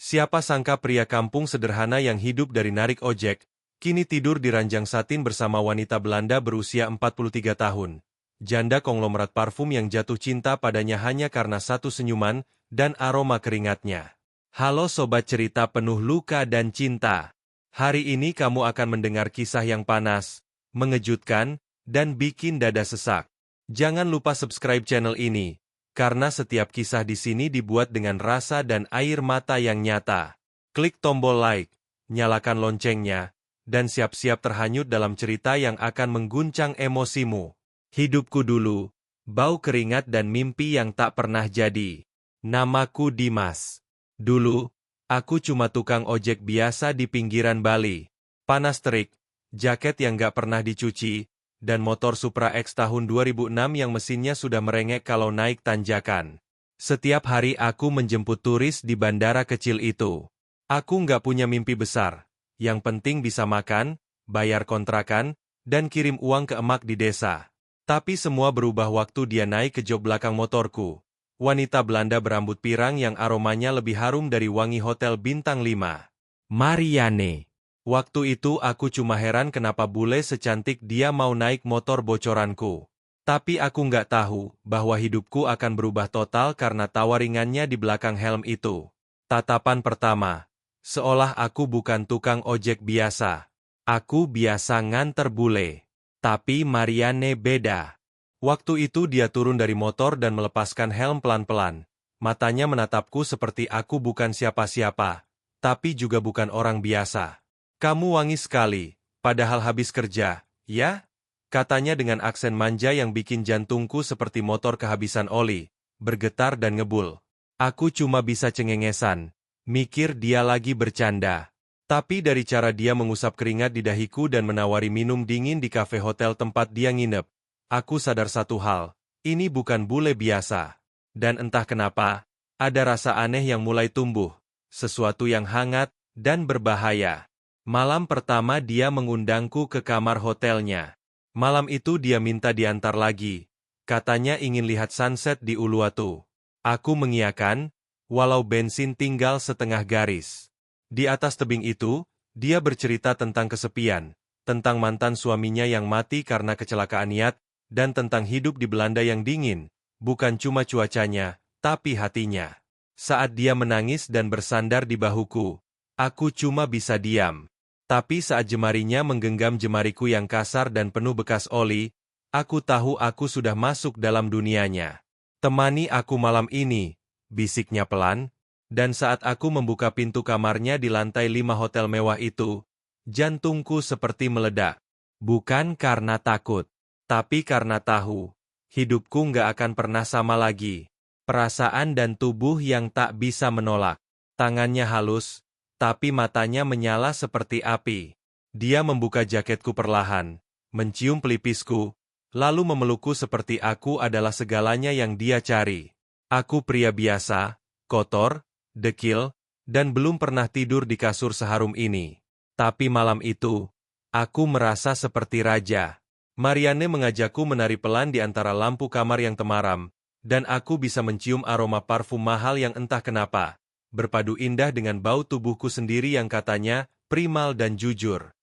Siapa sangka pria kampung sederhana yang hidup dari narik ojek, kini tidur di ranjang satin bersama wanita Belanda berusia 43 tahun. Janda konglomerat parfum yang jatuh cinta padanya hanya karena satu senyuman dan aroma keringatnya. Halo sobat cerita penuh luka dan cinta. Hari ini kamu akan mendengar kisah yang panas, mengejutkan, dan bikin dada sesak. Jangan lupa subscribe channel ini, karena setiap kisah di sini dibuat dengan rasa dan air mata yang nyata. Klik tombol like, nyalakan loncengnya, dan siap-siap terhanyut dalam cerita yang akan mengguncang emosimu. Hidupku dulu, bau keringat dan mimpi yang tak pernah jadi. Namaku Dimas. Dulu, aku cuma tukang ojek biasa di pinggiran Bali. Panas terik, jaket yang gak pernah dicuci, dan motor Supra X tahun 2006 yang mesinnya sudah merengek kalau naik tanjakan. Setiap hari aku menjemput turis di bandara kecil itu. Aku nggak punya mimpi besar. Yang penting bisa makan, bayar kontrakan, dan kirim uang ke emak di desa. Tapi semua berubah waktu dia naik ke jok belakang motorku. Wanita Belanda berambut pirang yang aromanya lebih harum dari wangi hotel bintang 5. Marianne. Waktu itu aku cuma heran kenapa bule secantik dia mau naik motor bocoranku. Tapi aku nggak tahu bahwa hidupku akan berubah total karena tawa ringannya di belakang helm itu. Tatapan pertama, seolah aku bukan tukang ojek biasa. Aku biasa nganter bule. Tapi Marianne beda. Waktu itu dia turun dari motor dan melepaskan helm pelan-pelan. Matanya menatapku seperti aku bukan siapa-siapa, tapi juga bukan orang biasa. Kamu wangi sekali, padahal habis kerja, ya? Katanya dengan aksen manja yang bikin jantungku seperti motor kehabisan oli, bergetar dan ngebul. Aku cuma bisa cengengesan, mikir dia lagi bercanda. Tapi dari cara dia mengusap keringat di dahiku dan menawari minum dingin di kafe hotel tempat dia nginep, aku sadar satu hal, ini bukan bule biasa. Dan entah kenapa, ada rasa aneh yang mulai tumbuh, sesuatu yang hangat dan berbahaya. Malam pertama dia mengundangku ke kamar hotelnya. Malam itu dia minta diantar lagi. Katanya ingin lihat sunset di Uluwatu. Aku mengiyakan, walau bensin tinggal setengah garis. Di atas tebing itu, dia bercerita tentang kesepian, tentang mantan suaminya yang mati karena kecelakaan Niat, dan tentang hidup di Belanda yang dingin, bukan cuma cuacanya, tapi hatinya. Saat dia menangis dan bersandar di bahuku, aku cuma bisa diam. Tapi saat jemarinya menggenggam jemariku yang kasar dan penuh bekas oli, aku tahu aku sudah masuk dalam dunianya. Temani aku malam ini, bisiknya pelan, dan saat aku membuka pintu kamarnya di lantai 5 hotel mewah itu, jantungku seperti meledak. Bukan karena takut, tapi karena tahu, hidupku nggak akan pernah sama lagi. Perasaan dan tubuh yang tak bisa menolak. Tangannya halus, tapi matanya menyala seperti api. Dia membuka jaketku perlahan, mencium pelipisku, lalu memelukku seperti aku adalah segalanya yang dia cari. Aku pria biasa, kotor, dekil, dan belum pernah tidur di kasur seharum ini. Tapi malam itu, aku merasa seperti raja. Marianne mengajakku menari pelan di antara lampu kamar yang temaram, dan aku bisa mencium aroma parfum mahal yang entah kenapa berpadu indah dengan bau tubuhku sendiri yang katanya primal dan jujur.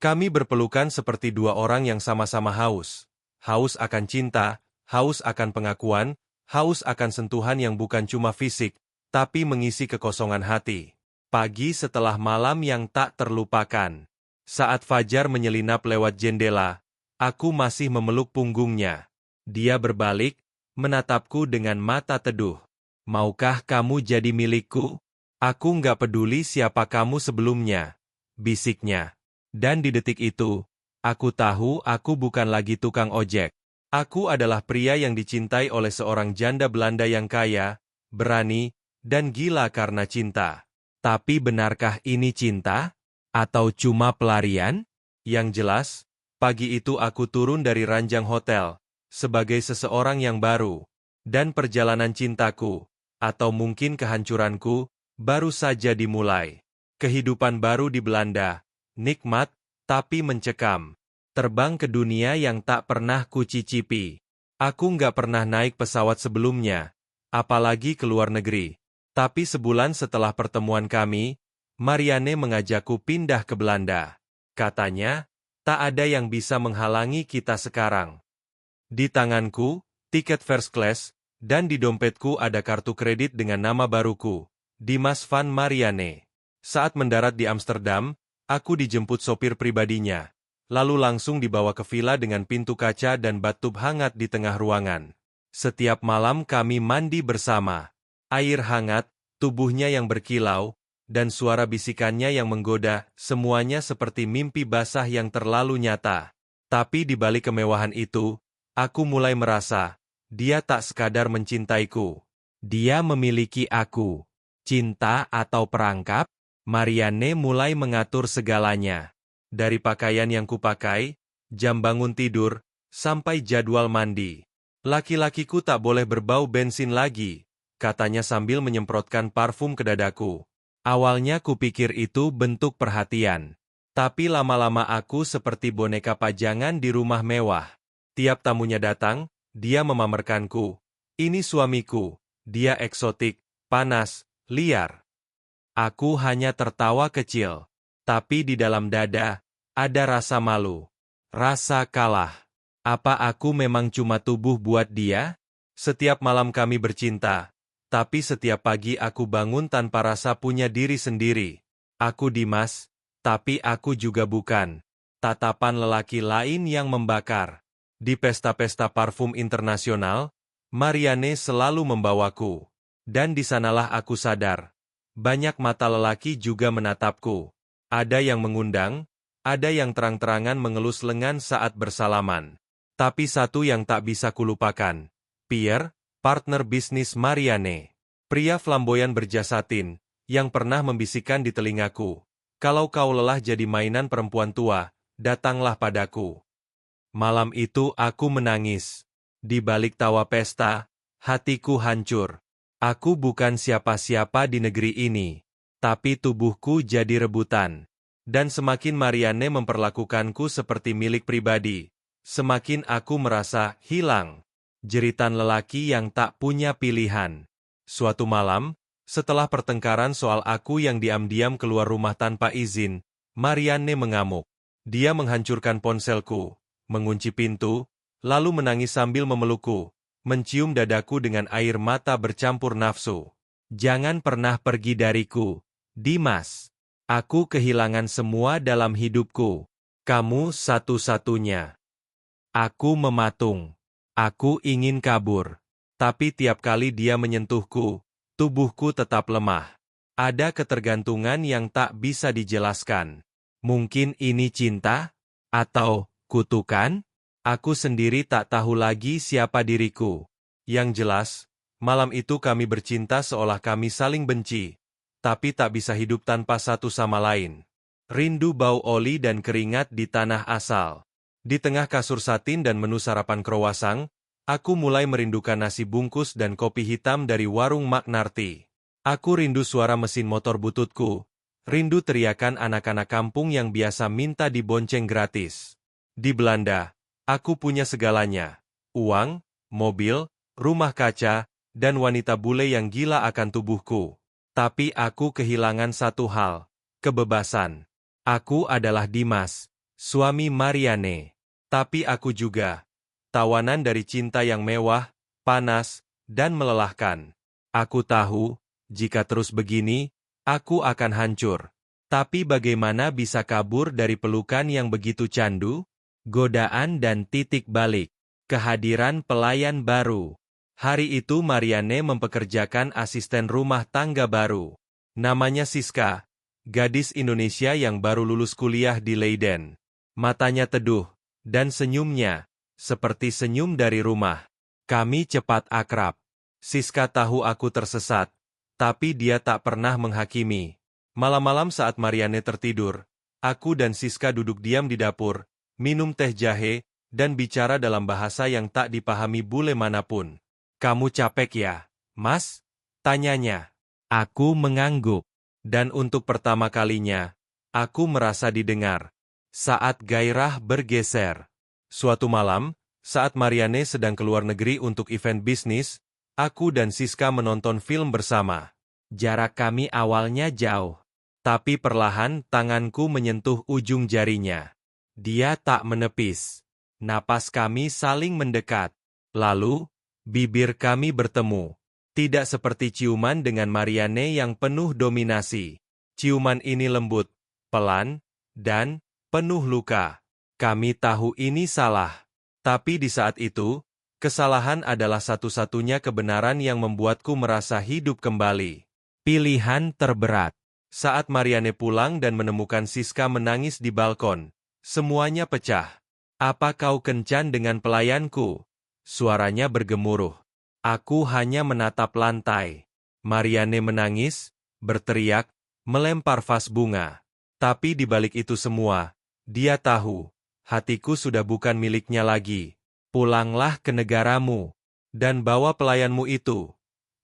Kami berpelukan seperti dua orang yang sama-sama haus. Haus akan cinta, haus akan pengakuan, haus akan sentuhan yang bukan cuma fisik, tapi mengisi kekosongan hati. Pagi setelah malam yang tak terlupakan. Saat fajar menyelinap lewat jendela, aku masih memeluk punggungnya. Dia berbalik, menatapku dengan mata teduh. Maukah kamu jadi milikku? Aku nggak peduli siapa kamu sebelumnya, bisiknya. Dan di detik itu, aku tahu aku bukan lagi tukang ojek. Aku adalah pria yang dicintai oleh seorang janda Belanda yang kaya, berani, dan gila karena cinta. Tapi benarkah ini cinta? Atau cuma pelarian? Yang jelas, pagi itu aku turun dari ranjang hotel, sebagai seseorang yang baru. Dan perjalanan cintaku, atau mungkin kehancuranku, baru saja dimulai. Kehidupan baru di Belanda, nikmat, tapi mencekam. Terbang ke dunia yang tak pernah kucicipi. Aku nggak pernah naik pesawat sebelumnya, apalagi ke luar negeri. Tapi sebulan setelah pertemuan kami, Marianne mengajakku pindah ke Belanda. Katanya, tak ada yang bisa menghalangi kita sekarang. Di tanganku, tiket first class, dan di dompetku ada kartu kredit dengan nama baruku, Dimas van Marianne. Saat mendarat di Amsterdam, aku dijemput sopir pribadinya, lalu langsung dibawa ke villa dengan pintu kaca dan bathtub hangat di tengah ruangan. Setiap malam kami mandi bersama. Air hangat, tubuhnya yang berkilau, dan suara bisikannya yang menggoda, semuanya seperti mimpi basah yang terlalu nyata. Tapi di balik kemewahan itu, aku mulai merasa, dia tak sekadar mencintaiku. Dia memiliki aku. Cinta atau perangkap? Marianne mulai mengatur segalanya. Dari pakaian yang kupakai, jam bangun tidur, sampai jadwal mandi. Laki-lakiku tak boleh berbau bensin lagi, katanya sambil menyemprotkan parfum ke dadaku. Awalnya kupikir itu bentuk perhatian. Tapi lama-lama aku seperti boneka pajangan di rumah mewah. Tiap tamunya datang, dia memamerkanku. Ini suamiku, dia eksotik, panas, liar. Aku hanya tertawa kecil. Tapi di dalam dada, ada rasa malu. Rasa kalah. Apa aku memang cuma tubuh buat dia? Setiap malam kami bercinta. Tapi setiap pagi aku bangun tanpa rasa punya diri sendiri. Aku Dimas, tapi aku juga bukan. Tatapan lelaki lain yang membakar. Di pesta-pesta parfum internasional, Marianne selalu membawaku. Dan di sanalah aku sadar. Banyak mata lelaki juga menatapku. Ada yang mengundang, ada yang terang-terangan mengelus lengan saat bersalaman. Tapi satu yang tak bisa kulupakan. Pierre, partner bisnis Marianne. Pria flamboyan berjasa tin, yang pernah membisikkan di telingaku. Kalau kau lelah jadi mainan perempuan tua, datanglah padaku. Malam itu aku menangis. Di balik tawa pesta, hatiku hancur. Aku bukan siapa-siapa di negeri ini, tapi tubuhku jadi rebutan. Dan semakin Marianne memperlakukanku seperti milik pribadi, semakin aku merasa hilang. Jeritan lelaki yang tak punya pilihan. Suatu malam, setelah pertengkaran soal aku yang diam-diam keluar rumah tanpa izin, Marianne mengamuk. Dia menghancurkan ponselku, mengunci pintu, lalu menangis sambil memelukku. Mencium dadaku dengan air mata bercampur nafsu. Jangan pernah pergi dariku, Dimas. Aku kehilangan semua dalam hidupku. Kamu satu-satunya. Aku mematung. Aku ingin kabur. Tapi tiap kali dia menyentuhku, tubuhku tetap lemah. Ada ketergantungan yang tak bisa dijelaskan. Mungkin ini cinta? Atau kutukan? Aku sendiri tak tahu lagi siapa diriku. Yang jelas, malam itu kami bercinta seolah kami saling benci, tapi tak bisa hidup tanpa satu sama lain. Rindu bau oli dan keringat di tanah asal. Di tengah kasur satin dan menu sarapan krowasang, aku mulai merindukan nasi bungkus dan kopi hitam dari warung Magnarti. Aku rindu suara mesin motor bututku, rindu teriakan anak-anak kampung yang biasa minta dibonceng gratis. Di Belanda, aku punya segalanya, uang, mobil, rumah kaca, dan wanita bule yang gila akan tubuhku. Tapi aku kehilangan satu hal, kebebasan. Aku adalah Dimas, suami Marianne. Tapi aku juga, tawanan dari cinta yang mewah, panas, dan melelahkan. Aku tahu, jika terus begini, aku akan hancur. Tapi bagaimana bisa kabur dari pelukan yang begitu candu? Godaan dan titik balik. Kehadiran pelayan baru. Hari itu Marianne mempekerjakan asisten rumah tangga baru. Namanya Siska, gadis Indonesia yang baru lulus kuliah di Leiden. Matanya teduh, dan senyumnya, seperti senyum dari rumah. Kami cepat akrab. Siska tahu aku tersesat, tapi dia tak pernah menghakimi. Malam-malam saat Marianne tertidur, aku dan Siska duduk diam di dapur, minum teh jahe, dan bicara dalam bahasa yang tak dipahami bule manapun. Kamu capek ya, Mas? Tanyanya. Aku mengangguk. Dan untuk pertama kalinya, aku merasa didengar. Saat gairah bergeser. Suatu malam, saat Marianne sedang keluar negeri untuk event bisnis, aku dan Siska menonton film bersama. Jarak kami awalnya jauh. Tapi perlahan tanganku menyentuh ujung jarinya. Dia tak menepis. Napas kami saling mendekat. Lalu, bibir kami bertemu. Tidak seperti ciuman dengan Marianne yang penuh dominasi. Ciuman ini lembut, pelan, dan penuh luka. Kami tahu ini salah. Tapi di saat itu, kesalahan adalah satu-satunya kebenaran yang membuatku merasa hidup kembali. Pilihan terberat. Saat Marianne pulang dan menemukan Siska menangis di balkon, semuanya pecah. "Apa kau kencan dengan pelayanku?" Suaranya bergemuruh. Aku hanya menatap lantai. Marianne menangis, berteriak, melempar vas bunga. Tapi di balik itu semua, dia tahu, hatiku sudah bukan miliknya lagi. "Pulanglah ke negaramu, dan bawa pelayanmu itu,"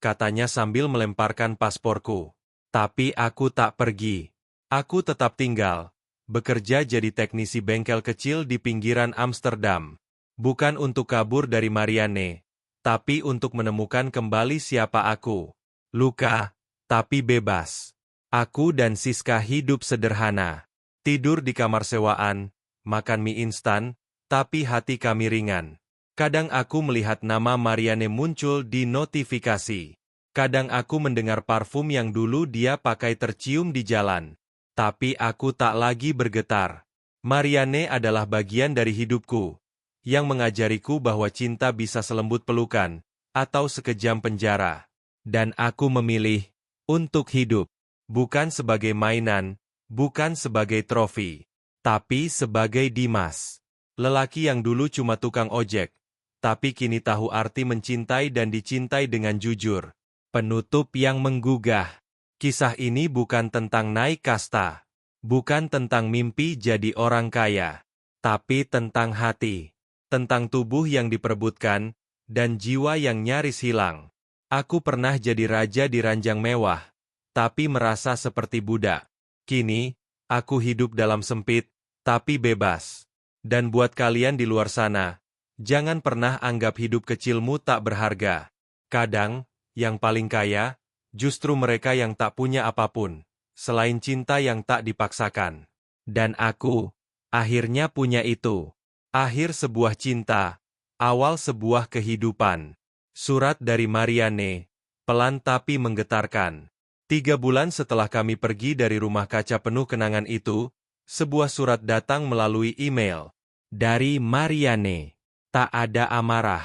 katanya sambil melemparkan pasporku. Tapi aku tak pergi. Aku tetap tinggal, bekerja jadi teknisi bengkel kecil di pinggiran Amsterdam. Bukan untuk kabur dari Marianne, tapi untuk menemukan kembali siapa aku. Luka, tapi bebas. Aku dan Siska hidup sederhana. Tidur di kamar sewaan, makan mie instan, tapi hati kami ringan. Kadang aku melihat nama Marianne muncul di notifikasi. Kadang aku mendengar parfum yang dulu dia pakai tercium di jalan. Tapi aku tak lagi bergetar. Marianne adalah bagian dari hidupku, yang mengajariku bahwa cinta bisa selembut pelukan, atau sekejam penjara. Dan aku memilih untuk hidup, bukan sebagai mainan, bukan sebagai trofi, tapi sebagai Dimas. Lelaki yang dulu cuma tukang ojek, tapi kini tahu arti mencintai dan dicintai dengan jujur. Penutup yang menggugah. Kisah ini bukan tentang naik kasta, bukan tentang mimpi jadi orang kaya, tapi tentang hati, tentang tubuh yang diperebutkan, dan jiwa yang nyaris hilang. Aku pernah jadi raja di ranjang mewah, tapi merasa seperti budak. Kini, aku hidup dalam sempit, tapi bebas. Dan buat kalian di luar sana, jangan pernah anggap hidup kecilmu tak berharga. Kadang, yang paling kaya, justru mereka yang tak punya apapun, selain cinta yang tak dipaksakan. Dan aku, akhirnya punya itu. Akhir sebuah cinta, awal sebuah kehidupan. Surat dari Marianne, pelan tapi menggetarkan. 3 bulan setelah kami pergi dari rumah kaca penuh kenangan itu, sebuah surat datang melalui email. Dari Marianne. Tak ada amarah.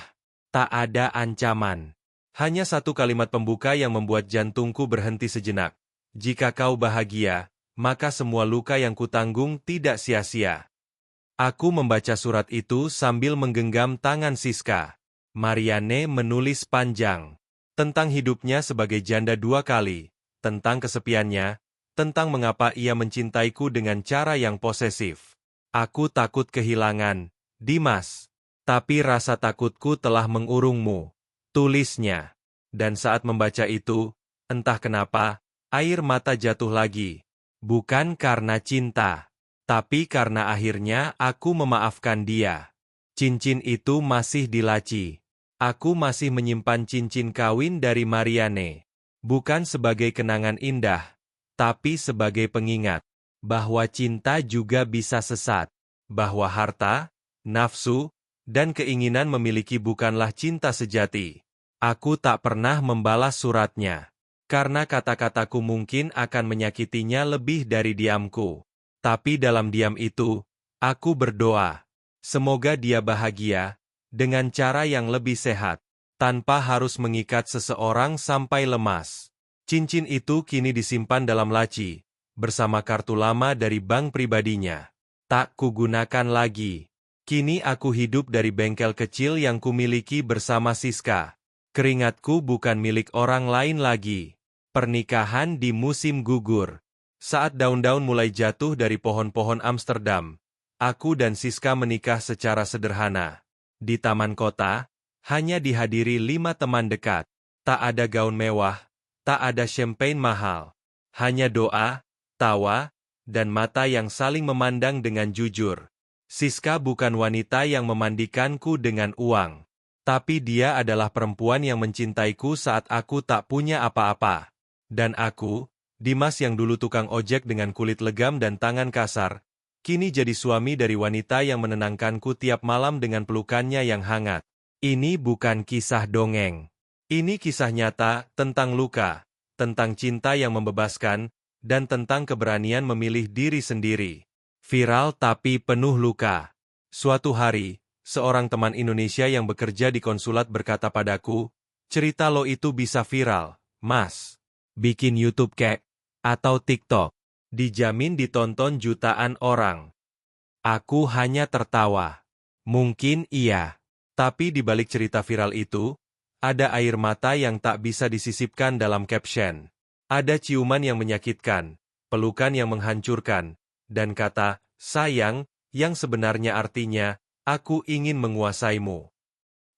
Tak ada ancaman. Hanya satu kalimat pembuka yang membuat jantungku berhenti sejenak. "Jika kau bahagia, maka semua luka yang kutanggung tidak sia-sia." Aku membaca surat itu sambil menggenggam tangan Siska. Marianne menulis panjang. Tentang hidupnya sebagai janda 2 kali. Tentang kesepiannya. Tentang mengapa ia mencintaiku dengan cara yang posesif. "Aku takut kehilangan, Dimas. Tapi rasa takutku telah mengurungmu," tulisnya. Dan saat membaca itu, entah kenapa, air mata jatuh lagi. Bukan karena cinta, tapi karena akhirnya aku memaafkan dia. Cincin itu masih di laci. Aku masih menyimpan cincin kawin dari Marianne. Bukan sebagai kenangan indah, tapi sebagai pengingat bahwa cinta juga bisa sesat, bahwa harta, nafsu, dan keinginan memiliki bukanlah cinta sejati. Aku tak pernah membalas suratnya, karena kata-kataku mungkin akan menyakitinya lebih dari diamku. Tapi dalam diam itu, aku berdoa, semoga dia bahagia, dengan cara yang lebih sehat, tanpa harus mengikat seseorang sampai lemas. Cincin itu kini disimpan dalam laci, bersama kartu lama dari bank pribadinya. Tak kugunakan lagi. Kini aku hidup dari bengkel kecil yang kumiliki bersama Siska. Keringatku bukan milik orang lain lagi. Pernikahan di musim gugur. Saat daun-daun mulai jatuh dari pohon-pohon Amsterdam, aku dan Siska menikah secara sederhana. Di taman kota, hanya dihadiri 5 teman dekat. Tak ada gaun mewah, tak ada champagne mahal. Hanya doa, tawa, dan mata yang saling memandang dengan jujur. Siska bukan wanita yang memandikanku dengan uang. Tapi dia adalah perempuan yang mencintaiku saat aku tak punya apa-apa. Dan aku, Dimas yang dulu tukang ojek dengan kulit legam dan tangan kasar, kini jadi suami dari wanita yang menenangkanku tiap malam dengan pelukannya yang hangat. Ini bukan kisah dongeng. Ini kisah nyata tentang luka, tentang cinta yang membebaskan, dan tentang keberanian memilih diri sendiri. Viral tapi penuh luka. Suatu hari, seorang teman Indonesia yang bekerja di konsulat berkata padaku, cerita lo itu bisa viral, Mas. Bikin YouTube kek, atau TikTok. Dijamin ditonton jutaan orang. Aku hanya tertawa. Mungkin iya. Tapi di balik cerita viral itu, ada air mata yang tak bisa disisipkan dalam caption. Ada ciuman yang menyakitkan, pelukan yang menghancurkan, dan kata, sayang, yang sebenarnya artinya, aku ingin menguasaimu.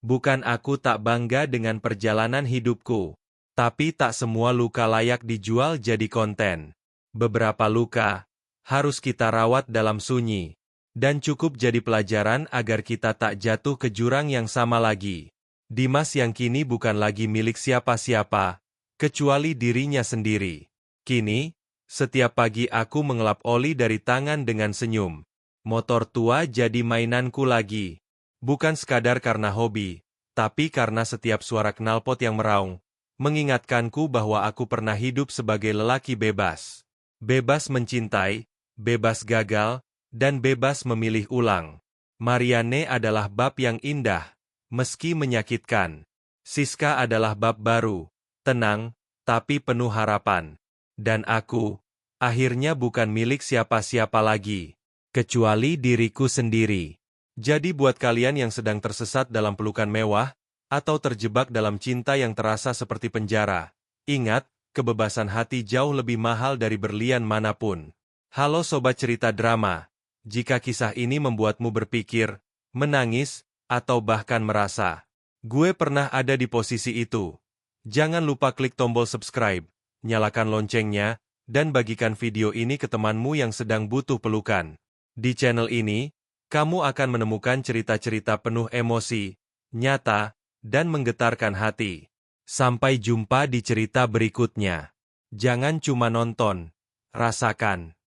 Bukan aku tak bangga dengan perjalanan hidupku. Tapi tak semua luka layak dijual jadi konten. Beberapa luka harus kita rawat dalam sunyi, dan cukup jadi pelajaran agar kita tak jatuh ke jurang yang sama lagi. Dimas yang kini bukan lagi milik siapa-siapa, kecuali dirinya sendiri. Kini, setiap pagi aku mengelap oli dari tangan dengan senyum. Motor tua jadi mainanku lagi. Bukan sekadar karena hobi, tapi karena setiap suara knalpot yang meraung mengingatkanku bahwa aku pernah hidup sebagai lelaki bebas. Bebas mencintai, bebas gagal, dan bebas memilih ulang. Marianne adalah bab yang indah, meski menyakitkan. Siska adalah bab baru, tenang, tapi penuh harapan. Dan aku, akhirnya bukan milik siapa-siapa lagi, kecuali diriku sendiri. Jadi buat kalian yang sedang tersesat dalam pelukan mewah, atau terjebak dalam cinta yang terasa seperti penjara, ingat, kebebasan hati jauh lebih mahal dari berlian manapun. Halo Sobat Cerita Drama, jika kisah ini membuatmu berpikir, menangis, atau bahkan merasa, gue pernah ada di posisi itu. Jangan lupa klik tombol subscribe, nyalakan loncengnya, dan bagikan video ini ke temanmu yang sedang butuh pelukan. Di channel ini, kamu akan menemukan cerita-cerita penuh emosi, nyata, dan menggetarkan hati. Sampai jumpa di cerita berikutnya. Jangan cuma nonton, rasakan.